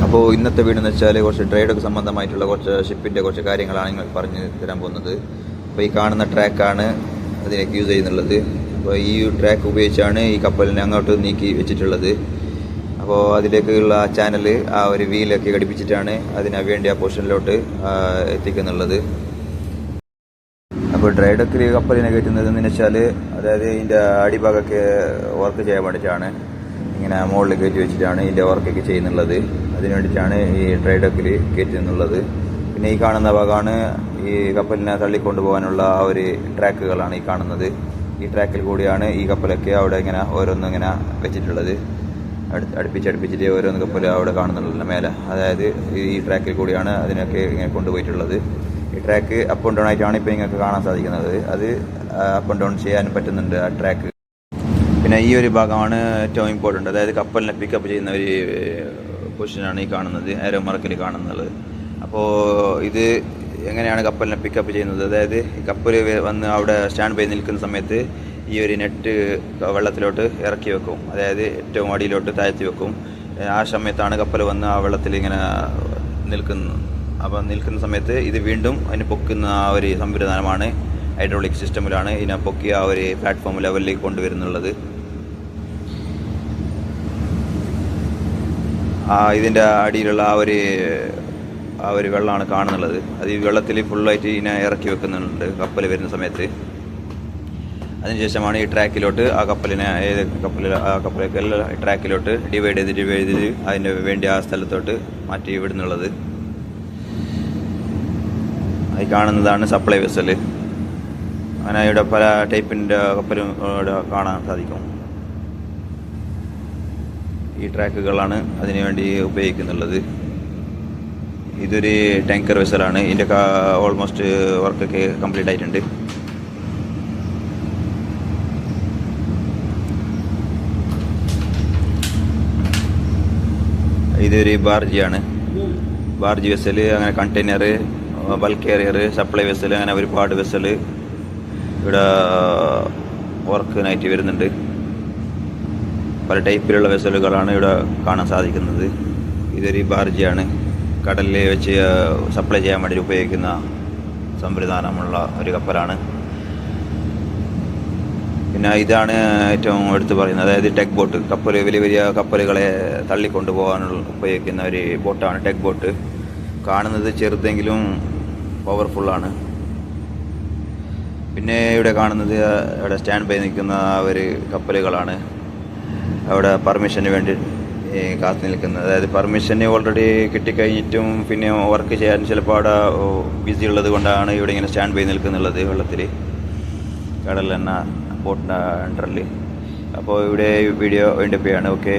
അപ്പോൾ ഇന്നത്തെ വീടെന്ന് വെച്ചാൽ കുറച്ച് ട്രേഡൊക്കെ സംബന്ധമായിട്ടുള്ള കുറച്ച് ഷിപ്പിൻ്റെ കുറച്ച് കാര്യങ്ങളാണ് നിങ്ങൾ പറഞ്ഞു തരാൻ പോകുന്നത്. അപ്പോൾ ഈ കാണുന്ന ട്രാക്കാണ് അതിലേക്ക് യൂസ് ചെയ്യുന്നുള്ളത്. അപ്പോൾ ഈ ട്രാക്ക് ഉപയോഗിച്ചാണ് ഈ കപ്പലിനെ അങ്ങോട്ട് നീക്കി വെച്ചിട്ടുള്ളത്. അപ്പോൾ അതിലേക്കുള്ള ചാനൽ ആ ഒരു വീലൊക്കെ ഘടിപ്പിച്ചിട്ടാണ് അതിന് വേണ്ടി ആ പൊസിഷനിലോട്ട് എത്തിക്കുന്നുള്ളത്. അപ്പോൾ ഡ്രൈ ഡക്കിൽ കപ്പലിനെ കയറ്റുന്നത് എന്ന് വെച്ചാൽ അതായത് ഇതിൻ്റെ അടിഭാഗമൊക്കെ വർക്ക് ചെയ്യാൻ വേണ്ടിയിട്ടാണ് ഇങ്ങനെ മുകളിൽ കയറ്റി വെച്ചിട്ടാണ് ഇതിൻ്റെ വർക്കൊക്കെ ചെയ്യുന്നുള്ളത്. അതിന് വേണ്ടിയിട്ടാണ് ഈ ഡ്രൈ ഡക്കിൽ കയറ്റുന്നുള്ളത്. പിന്നെ ഈ കാണുന്ന ഭാഗമാണ് ഈ കപ്പലിനെ തള്ളിക്കൊണ്ടു പോകാനുള്ള ആ ഒരു ട്രാക്കുകളാണ് ഈ കാണുന്നത്. ഈ ട്രാക്കിൽ കൂടിയാണ് ഈ കപ്പലൊക്കെ അവിടെ ഇങ്ങനെ ഓരോന്നിങ്ങനെ വെച്ചിട്ടുള്ളത്. അടുപ്പിച്ചിട്ട് ഓരോന്ന് കപ്പൽ അവിടെ കാണുന്നുണ്ടല്ലോ മേലെ. അതായത് ഈ ട്രാക്കിൽ കൂടിയാണ് അതിനൊക്കെ ഇങ്ങനെ കൊണ്ടുപോയിട്ടുള്ളത്. ഈ ട്രാക്ക് അപ്പ് ആൻഡ് ഡൗൺ ആയിട്ടാണ് ഇപ്പോൾ നിങ്ങൾക്ക് കാണാൻ സാധിക്കുന്നത്. അത് അപ്പ് ആൻഡ് ഡൗൺ ചെയ്യാനും പറ്റുന്നുണ്ട് ആ ട്രാക്ക്. പിന്നെ ഈ ഒരു ഭാഗമാണ് ഏറ്റവും ഇമ്പോർട്ടൻ്റ്. അതായത് കപ്പലിനെ പിക്കപ്പ് ചെയ്യുന്ന ഒരു പൊസിഷനാണ് ഈ കാണുന്നത്, ആരോ മാർക്കിൽ കാണുന്നത്. അപ്പോൾ ഇത് എങ്ങനെയാണ് കപ്പലിനെ പിക്കപ്പ് ചെയ്യുന്നത്? അതായത് കപ്പൽ വന്ന് അവിടെ സ്റ്റാൻഡ് ബൈ നിൽക്കുന്ന സമയത്ത് ഈ ഒരു നെറ്റ് വെള്ളത്തിലോട്ട് ഇറക്കി വെക്കും. അതായത് ഏറ്റവും അടിയിലോട്ട് താഴ്ത്തി വെക്കും. ആ സമയത്താണ് കപ്പൽ വന്ന് ആ വെള്ളത്തിൽ ഇങ്ങനെ നിൽക്കുന്നത്. അപ്പോൾ നിൽക്കുന്ന സമയത്ത് ഇത് വീണ്ടും അതിന് പൊക്കുന്ന ആ ഒരു സംവിധാനമാണ് ഹൈഡ്രോളിക് സിസ്റ്റമിലാണ് ഇതിനെ പൊക്കി ആ ഒരു പ്ലാറ്റ്ഫോം ലെവലിലേക്ക് കൊണ്ടുവരുന്നുള്ളത്. ഇതിൻ്റെ അടിയിലുള്ള ആ ഒരു വെള്ളമാണ് കാണുന്നുള്ളത്. അത് ഈ വെള്ളത്തിൽ ഫുള്ളായിട്ട് ഇതിനെ ഇറക്കി വെക്കുന്നുണ്ട് കപ്പൽ വരുന്ന സമയത്ത്. അതിനുശേഷമാണ് ഈ ട്രാക്കിലോട്ട് ആ കപ്പലിനെ കപ്പലൊക്കെ ട്രാക്കിലോട്ട് ഡിവൈഡ് ചെയ്ത് അതിന് വേണ്ടി ആ സ്ഥലത്തോട്ട് മാറ്റി വിടുന്നുള്ളത്. അത് കാണുന്നതാണ് സപ്ലൈ വെസൽ. അങ്ങനെ ഇവിടെ പല ടൈപ്പിൻ്റെ കപ്പലും ഇവിടെ കാണാൻ സാധിക്കും. ഈ ട്രാക്കുകളാണ് അതിനു വേണ്ടി ഉപയോഗിക്കുന്നുള്ളത്. ഇതൊരു ടാങ്കർ വെസലാണ്. ഇതിൻ്റെ ഓൾമോസ്റ്റ് വർക്കൊക്കെ കംപ്ലീറ്റ് ആയിട്ടുണ്ട്. ഇതൊരു ബാർജിയാണ്. ബാർജി വെസൽ, അങ്ങനെ container, bulk carrier, supply vessel, അങ്ങനെ ഒരുപാട് വെസൽ ഇവിടെ വർക്കിനായിട്ട് വരുന്നുണ്ട്. പല ടൈപ്പിലുള്ള വെസലുകളാണ് ഇവിടെ കാണാൻ സാധിക്കുന്നത്. ഇതൊരു ബാർജിയാണ്. കടലിൽ വെച്ച് സപ്ലൈ ചെയ്യാൻ വേണ്ടി ഉപയോഗിക്കുന്ന സംവിധാനമുള്ള ഒരു കപ്പലാണ്. പിന്നെ ഇതാണ് ഏറ്റവും എടുത്തു പറയുന്നത്, അതായത് ടെക് ബോട്ട്. വലിയ വലിയ കപ്പലുകളെ തള്ളിക്കൊണ്ടു പോകാനുള്ള ഉപയോഗിക്കുന്ന ഒരു ബോട്ടാണ് ടെക് ബോട്ട്. കാണുന്നത് ചെറുതെങ്കിലും പവർഫുള്ളാണ്. പിന്നെ ഇവിടെ കാണുന്നത് ഇവിടെ സ്റ്റാൻഡ് ബൈ നിൽക്കുന്ന ഒരു കപ്പലുകളാണ്. അവിടെ പെർമിഷന് വേണ്ടി കാത്തു നിൽക്കുന്നത്. അതായത് പെർമിഷന് ഓൾറെഡി കിട്ടിക്കഴിഞ്ഞിട്ടും പിന്നെ വർക്ക് ചെയ്യാൻ ചിലപ്പോൾ അവിടെ ബിസി ഉള്ളത് കൊണ്ടാണ് ഇവിടെ ഇങ്ങനെ സ്റ്റാൻഡ് ബൈ നിൽക്കുന്നുള്ളത് വെള്ളത്തിൽ, കടലിൽ തന്നെ ബോട്ടിൻ്റെ അണ്ടറിൽ. അപ്പോൾ ഇവിടെ വീഡിയോ വൈൻഡപ്പ് ചെയ്യാണ്. ഓക്കെ.